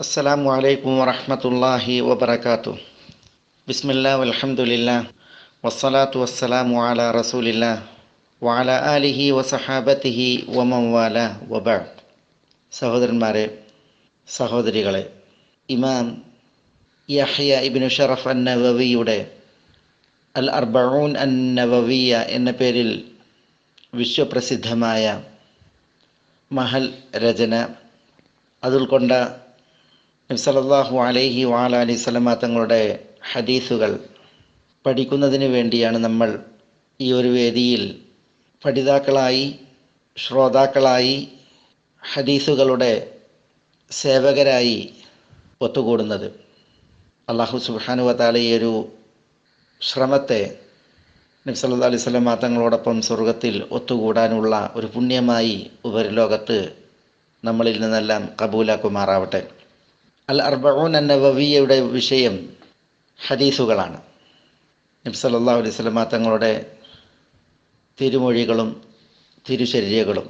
അസ്സലാമു അലൈക്കും വറഹ്മത്തുള്ളാഹി വബറകാതുഹു. ബിസ്മില്ലാ വൽഹംദുലില്ലാ വസ്സലാത്തു വസ്സലാമു അലാ റസൂലില്ലാ വഅലാ ആലിഹി വസഹാബത്തിഹി വമൻ വാലാ വബഅദ്. സഹോദരന്മാരെ, സഹോദരികളെ, ഇമാം യഹ്യ ഇബ്നു ഷറഫ് അൻ-നവവിയുടെ അൽ അർബഊൻ അൻ-നവവിയ്യ എന്ന പേരിൽ വിശ്വപ്രസിദ്ധമായ മഹൽ രചന, അതുൾക്കൊണ്ട നബി സല്ലല്ലാഹു അലൈഹി വഅലൈഹി വസല്ലമ തങ്ങളുടെ ഹദീസുകൾ പഠിക്കുന്നതിന് വേണ്ടിയാണ് നമ്മൾ ഈ ഒരു വേദിയിൽ പഠിതാക്കളായി, ശ്രോതാക്കളായി, ഹദീസുകളുടെ സേവകരായി ഒത്തുകൂടുന്നത്. അല്ലാഹു സുബ്ഹാനഹു വ തആല ഈ ഒരു ശ്രമത്തെ നബി സല്ലല്ലാഹു അലൈഹി വസല്ലമ തങ്ങളോടൊപ്പം സ്വർഗത്തിൽ ഒത്തുകൂടാനുള്ള ഒരു പുണ്യമായി ഉപരിലോകത്ത് നമ്മളിൽ നിന്നെല്ലാം കബൂലാക്കുമാറാവട്ടെ. അൽ അർബഊൻ അൻ-നവവിയ്യയുടെ വിഷയം ഹദീസുകളാണ്. നബി സല്ലല്ലാഹു അലൈഹി വസല്ലമ തങ്ങളുടെ തിരുമൊഴികളും തിരുചര്യകളും.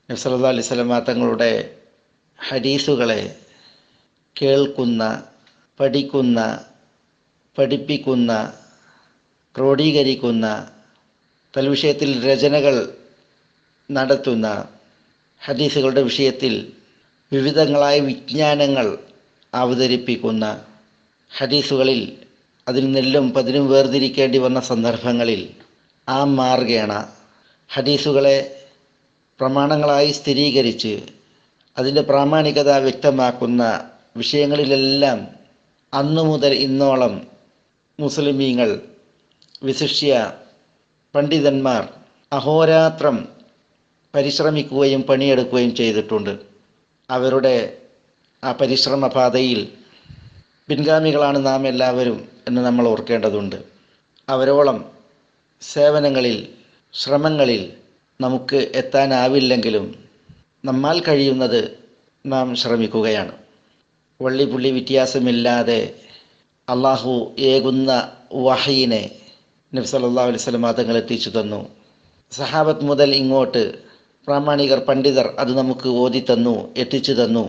നബി സല്ലല്ലാഹു അലൈഹി വസല്ലമ തങ്ങളുടെ ഹദീസുകളെ കേൾക്കുന്ന, പഠിക്കുന്ന, പഠിപ്പിക്കുന്ന, ക്രോഡീകരിക്കുന്ന, തൽവിഷയത്തിൽ രചനകൾ നടത്തുന്ന, ഹദീസുകളുടെ വിഷയത്തിൽ വിവിധങ്ങളായ വിജ്ഞാനങ്ങൾ അവതരിപ്പിക്കുന്ന, ഹദീസുകളിൽ അതിൽ നെല്ലും പതിരും വേർതിരിക്കേണ്ടി വന്ന സന്ദർഭങ്ങളിൽ ആ മാർഗേണ ഹദീസുകളെ പ്രമാണങ്ങളായി സ്ഥിരീകരിച്ച് അതിൻ്റെ പ്രാമാണികത വ്യക്തമാക്കുന്ന വിഷയങ്ങളിലെല്ലാം അന്നു മുതൽ ഇന്നോളം മുസ്ലിമീങ്ങൾ, വിശിഷ്യ പണ്ഡിതന്മാർ അഹോരാത്രം പരിശ്രമിക്കുകയും പണിയെടുക്കുകയും ചെയ്തിട്ടുണ്ട്. അവരുടെ ആ പരിശ്രമപാതയിൽ പിൻഗാമികളാണ് നാം എല്ലാവരും എന്ന് നമ്മൾ ഓർക്കേണ്ടതുണ്ട്. അവരോളം സേവനങ്ങളിൽ, ശ്രമങ്ങളിൽ നമുക്ക് എത്താനാവില്ലെങ്കിലും നമ്മാൽ കഴിയുന്നത് നാം ശ്രമിക്കുകയാണ്. വള്ളിപുള്ളി വ്യത്യാസമില്ലാതെ അള്ളാഹു ഏകുന്ന വഹയിനെ നബി സല്ലല്ലാഹു അലൈഹി വസല്ലം തങ്ങൾ എത്തിച്ചു തന്നു. സഹാബത്ത് മുതൽ ഇങ്ങോട്ട് പ്രാമാണികർ, പണ്ഡിതർ അത് നമുക്ക് ഓതി തന്നു, എത്തിച്ചു തന്നു.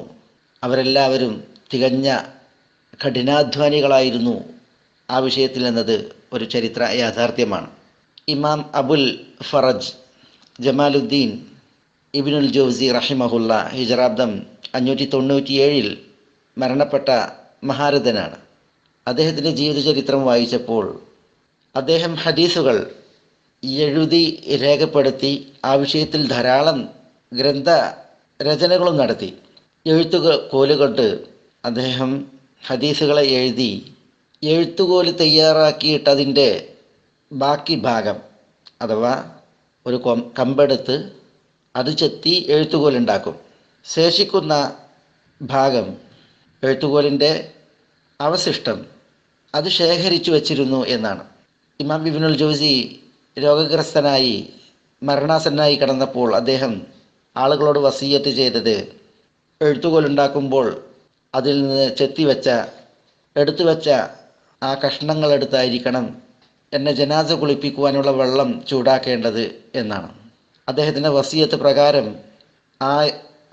അവരെല്ലാവരും തികഞ്ഞ കഠിനാധ്വാനികളായിരുന്നു ആ വിഷയത്തിൽ എന്നത് ഒരു ചരിത്ര യാഥാർത്ഥ്യമാണ്. ഇമാം അബുൽ ഫറജ് ജമാലുദ്ദീൻ ഇബ്നുൽ ജൗസി റഹിമഹുല്ല ഹിജറാബ്ദം 597 മരണപ്പെട്ട മഹാരഥനാണ്. അദ്ദേഹത്തിൻ്റെ ജീവിതചരിത്രം വായിച്ചപ്പോൾ അദ്ദേഹം ഹദീസുകൾ എഴുതി രേഖപ്പെടുത്തി ആ വിഷയത്തിൽ ധാരാളം ഗ്രന്ഥ രചനകളും നടത്തി. കോലുകൊണ്ട് അദ്ദേഹം ഹദീസുകളെ എഴുതി എഴുത്തുകോല് തയ്യാറാക്കിയിട്ട് അതിൻ്റെ ബാക്കി ഭാഗം, അഥവാ ഒരു കമ്പെടുത്ത് അത് ചെത്തി എഴുത്തുകോലുണ്ടാക്കും. ശേഷിക്കുന്ന ഭാഗം, എഴുത്തുകോലിൻ്റെ അവശിഷ്ടം, അത് ശേഖരിച്ചു വച്ചിരുന്നു എന്നാണ്. ഇമാം ഇബ്നുൽ ജൗസി രോഗഗ്രസ്തനായി മരണാസന്നായി കിടന്നപ്പോൾ അദ്ദേഹം ആളുകളോട് വസിയ്യത്ത് ചെയ്തത്, എഴുത്തുകോലുണ്ടാക്കുമ്പോൾ അതിൽ നിന്ന് എടുത്തു വെച്ച ആ കഷ്ണങ്ങളെടുത്തായിരിക്കണം എന്നെ ജനാസ കുളിപ്പിക്കുവാനുള്ള വെള്ളം ചൂടാക്കേണ്ടത് എന്നാണ്. അദ്ദേഹത്തിൻ്റെ വസിയ്യത്ത് പ്രകാരം ആ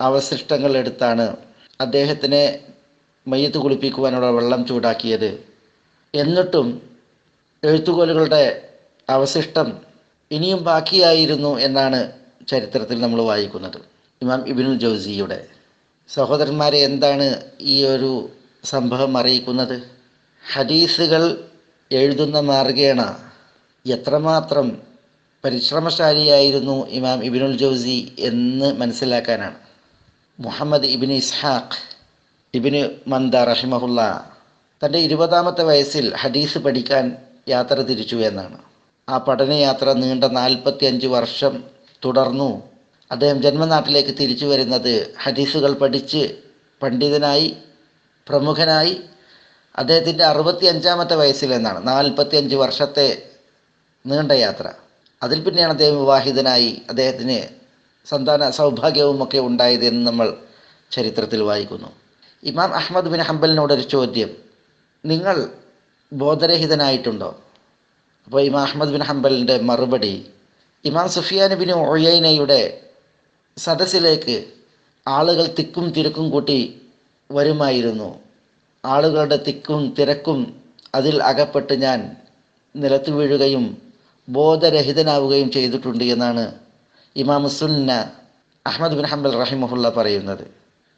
അവശിഷ്ടങ്ങൾ എടുത്താണ് അദ്ദേഹത്തിനെ മയ്യത്ത് കുളിപ്പിക്കുവാനുള്ള വെള്ളം ചൂടാക്കിയത്. എന്നിട്ടും എഴുത്തുകോലുകളുടെ അവശിഷ്ടം ഇനിയും ബാക്കിയായിരുന്നു എന്നാണ് ചരിത്രത്തിൽ നമ്മൾ വായിക്കുന്നത്. ഇമാം ഇബ്നുൽ ജൗസിയുടെ. സഹോദരന്മാരെ, എന്താണ് ഈ ഒരു സംഭവം അറിയിക്കുന്നത്? ഹദീസുകൾ എഴുതുന്ന മാർഗേണ എത്രമാത്രം പരിശ്രമശാലിയായിരുന്നു ഇമാം ഇബ്നുൽ ജൗസി എന്ന് മനസ്സിലാക്കാനാണ്. മുഹമ്മദ് ഇബ്നു ഇസ്ഹാഖ് ഇബ്നു മന്ദ റഹിമഹുല്ല തൻ്റെ 20-ാമത്തെ വയസ്സിൽ ഹദീസ് പഠിക്കാൻ യാത്ര തിരിച്ചു എന്നാണ്. ആ പഠനയാത്ര നീണ്ട 45 വർഷം തുടർന്നു. അദ്ദേഹം ജന്മനാട്ടിലേക്ക് തിരിച്ചു വരുന്നത് ഹദീസുകൾ പഠിച്ച് പണ്ഡിതനായി, പ്രമുഖനായി അദ്ദേഹത്തിൻ്റെ 65-ാമത്തെ വയസ്സിൽ എന്നാണ്. 45 വർഷത്തെ നീണ്ട യാത്ര. അതിൽ പിന്നെയാണ് അദ്ദേഹം വിവാഹിതനായി, അദ്ദേഹത്തിന് സന്താന സൗഭാഗ്യവുമൊക്കെ ഉണ്ടായത് എന്ന് നമ്മൾ ചരിത്രത്തിൽ വായിക്കുന്നു. ഇമാം അഹ്മദ് ബിൻ ഹംബലിനോടൊരു ചോദ്യം, നിങ്ങൾ ബോധരഹിതനായിട്ടുണ്ടോ? അപ്പോൾ ഇമാം അഹ്മദ് ബിൻ ഹംബലിൻ്റെ മറുപടി, ഇമാം സുഫിയാൻ ബിൻ ഉയൈനയുടെ സദസ്സിലേക്ക് ആളുകൾ തിക്കും തിരക്കും കൂട്ടി വരുമായിരുന്നു. ആളുകളുടെ തിക്കും തിരക്കും അതിൽ അകപ്പെട്ട് ഞാൻ നിലത്ത് വീഴുകയും ബോധരഹിതനാവുകയും ചെയ്തിട്ടുണ്ട് എന്നാണ് ഇമാം സുന്ന അഹ്മദ് ബിൻ ഹംബൽ റഹിമഹുല്ല പറയുന്നത്.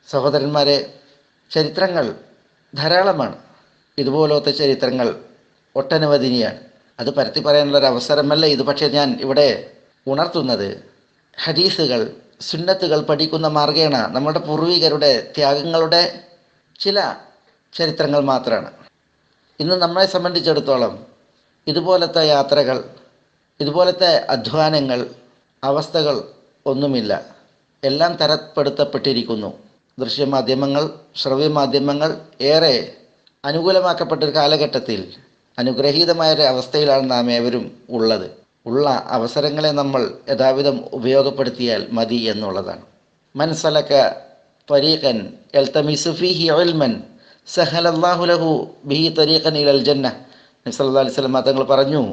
സഹോദരന്മാരെ, ചരിത്രങ്ങൾ ധാരാളമാണ്. ഇതുപോലത്തെ ചരിത്രങ്ങൾ ഒട്ടനവധിനിയാണ്. അത് പരത്തി പറയാനുള്ളൊരു അവസരമല്ല ഇത്. പക്ഷേ ഞാൻ ഇവിടെ ഉണർത്തുന്നത് ഹദീസുകൾ, സുന്നത്തുകൾ പഠിക്കുന്ന മാർഗേണ നമ്മുടെ പൂർവികരുടെ ത്യാഗങ്ങളുടെ ചില ചരിത്രങ്ങൾ മാത്രമാണ്. ഇന്ന് നമ്മളെ സംബന്ധിച്ചിടത്തോളം ഇതുപോലത്തെ യാത്രകൾ, ഇതുപോലത്തെ അധ്വാനങ്ങൾ, അവസ്ഥകൾ ഒന്നുമില്ല. എല്ലാം തരപ്പെടുത്തപ്പെട്ടിരിക്കുന്നു. ദൃശ്യമാധ്യമങ്ങൾ, ശ്രവ്യമാധ്യമങ്ങൾ ഏറെ അനുകൂലമാക്കപ്പെട്ടൊരു കാലഘട്ടത്തിൽ അനുഗ്രഹീതമായൊരു അവസ്ഥയിലാണ് നാം ഏവരും ഉള്ളത്. ഉള്ള അവസരങ്ങളെ നമ്മൾ യഥാവിധം ഉപയോഗപ്പെടുത്തിയാൽ മതി എന്നുള്ളതാണ്. മൻ സലക ത്വരീഖൻ യൽതമിസു ഫീഹി ഇൽമൻ സഹലല്ലാഹു ലഹു ബിഹി ത്വരീഖൻ ഇലൽ ജന്ന. നബി സല്ലല്ലാഹു അലൈഹി വസല്ലം തങ്ങൾ പറഞ്ഞു,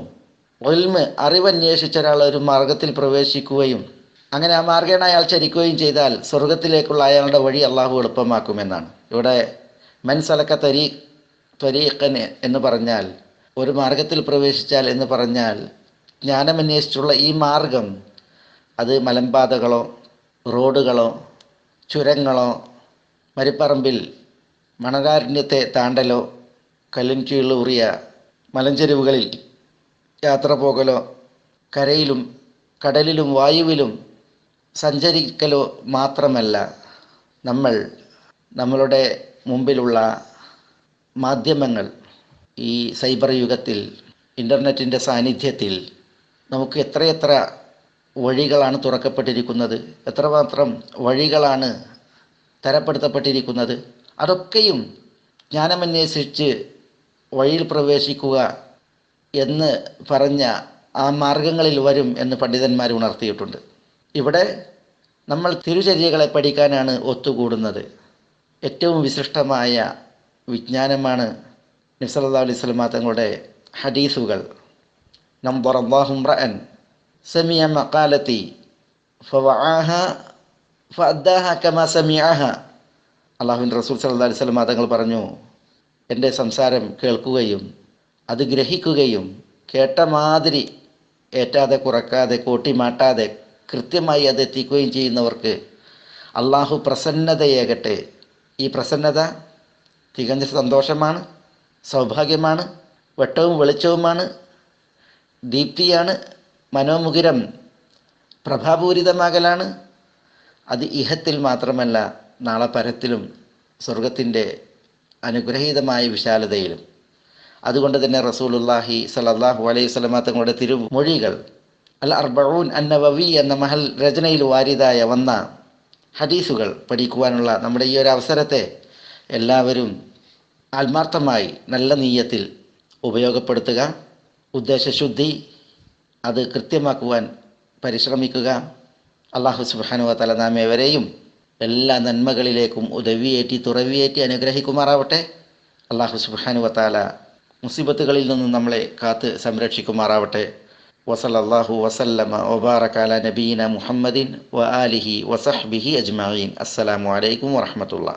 ഇൽമ്, അറിവന്വേഷിച്ച ഒരാൾ ഒരു മാർഗത്തിൽ പ്രവേശിക്കുകയും അങ്ങനെ ആ മാർഗേണ അയാൾ ചരിക്കുകയും ചെയ്താൽ സ്വർഗത്തിലേക്കുള്ള അയാളുടെ വഴി അള്ളാഹു എളുപ്പമാക്കുമെന്നാണ്. ഇവിടെ മൻ സലക ത്വരീഖൻ എന്ന് പറഞ്ഞാൽ ഒരു മാർഗത്തിൽ പ്രവേശിച്ചാൽ എന്ന് പറഞ്ഞാൽ ജ്ഞാനമന്വേഷിച്ചുള്ള ഈ മാർഗം അത് മലമ്പാതകളോ റോഡുകളോ ചുരങ്ങളോ മരിപ്പറമ്പിൽ മണലാരണ്യത്തെ താണ്ടലോ കല്ലിൻ കീഴൂറിയ മലഞ്ചെരുവുകളിൽ യാത്ര പോകലോ കരയിലും കടലിലും വായുവിലും സഞ്ചരിക്കലോ മാത്രമല്ല. നമ്മളുടെ മുമ്പിലുള്ള മാധ്യമങ്ങൾ, ഈ സൈബർ യുഗത്തിൽ, ഇൻ്റർനെറ്റിൻ്റെ സാന്നിധ്യത്തിൽ നമുക്ക് എത്രയെത്ര വഴികളാണ് തുറക്കപ്പെട്ടിരിക്കുന്നത്, എത്രമാത്രം വഴികളാണ് തരപ്പെടുത്തപ്പെട്ടിരിക്കുന്നത്. അതൊക്കെയും ജ്ഞാനമന്വേഷിച്ച് വഴിയിൽ പ്രവേശിക്കുക എന്ന് പറഞ്ഞ ആ മാർഗങ്ങളിൽ വരും എന്ന് പണ്ഡിതന്മാർ ഉണർത്തിയിട്ടുണ്ട്. ഇവിടെ നമ്മൾ തിരുചര്യകളെ പഠിക്കാനാണ് ഒത്തുകൂടുന്നത്. ഏറ്റവും വിശിഷ്ടമായ വിജ്ഞാനമാണ് നബി സല്ലല്ലാഹു അലൈഹി വസല്ലം തങ്ങളുടെ ഹദീസുകൾ. നംബറല്ലാഹു ഇംറഅൻ സമിഅ മഖാലതി ഫവഅഹ ഫഅദ്ദാഹ കമാ സമിഅഹ. അല്ലാഹുവിൻ്റെ റസൂൽ സല്ലല്ലാഹു അലൈഹി വസല്ലം തങ്ങൾ പറഞ്ഞു, എൻ്റെ സംസാരം കേൾക്കുകയും അത് ഗ്രഹിക്കുകയും കേട്ട മാതിരി ഏറ്റാതെ കുറക്കാതെ കോട്ടിമാട്ടാതെ കൃത്യമായി അത് എത്തിക്കുകയും ചെയ്യുന്നവർക്ക് അള്ളാഹു പ്രസന്നതയേകട്ടെ. ഈ പ്രസന്നത തികഞ്ഞ സന്തോഷമാണ്, സൗഭാഗ്യമാണ്, വെട്ടവും വെളിച്ചവുമാണ്, ദീപ്തിയാണ്, മനോമുകുരം പ്രഭാപൂരിതമാകലാണ്. അത് ഇഹത്തിൽ മാത്രമല്ല, നാളെ പരത്തിലും സ്വർഗത്തിൻ്റെ അനുഗ്രഹീതമായ വിശാലതയിലും. അതുകൊണ്ട് തന്നെ റസൂലുള്ളാഹി സ്വല്ലല്ലാഹു അലൈഹി വസല്ലം തങ്ങളുടെ തിരുമൊഴികൾ അൽ അർബഊൻ അന്നവവി എന്ന മഹൽ രചനയിൽ വാരിതായ വന്ന ഹദീസുകൾ പഠിക്കുവാനുള്ള നമ്മുടെ ഈ ഒരു അവസരത്തെ എല്ലാവരും ആത്മാർത്ഥമായി നല്ല നീയത്തിൽ ഉപയോഗപ്പെടുത്തുക. ഉദ്ദേശശുദ്ധി അത് കൃത്യമാക്കുവാൻ പരിശ്രമിക്കുക. അല്ലാഹു സുബ്ഹാനഹു വ തആല നാം ഏവരെയും എല്ലാ നന്മകളിലേക്കും ഉദവിയേറ്റി തുറവിയേറ്റി അനുഗ്രഹിക്കുമാറാവട്ടെ. അല്ലാഹു സുബ്ഹാനഹു വ തആല മുസീബത്തുകളിൽ നിന്നും നമ്മളെ കാത്ത് സംരക്ഷിക്കുമാറാവട്ടെ. വസല്ലല്ലാഹു വസല്ലമ വബാറക അലാ നബിയിന മുഹമ്മദിൻ വ ആലിഹി വസഹ്ബിഹി അജ്മഈൻ. അസ്സലാമു അലൈക്കും വറഹ്മത്തുള്ളാഹി.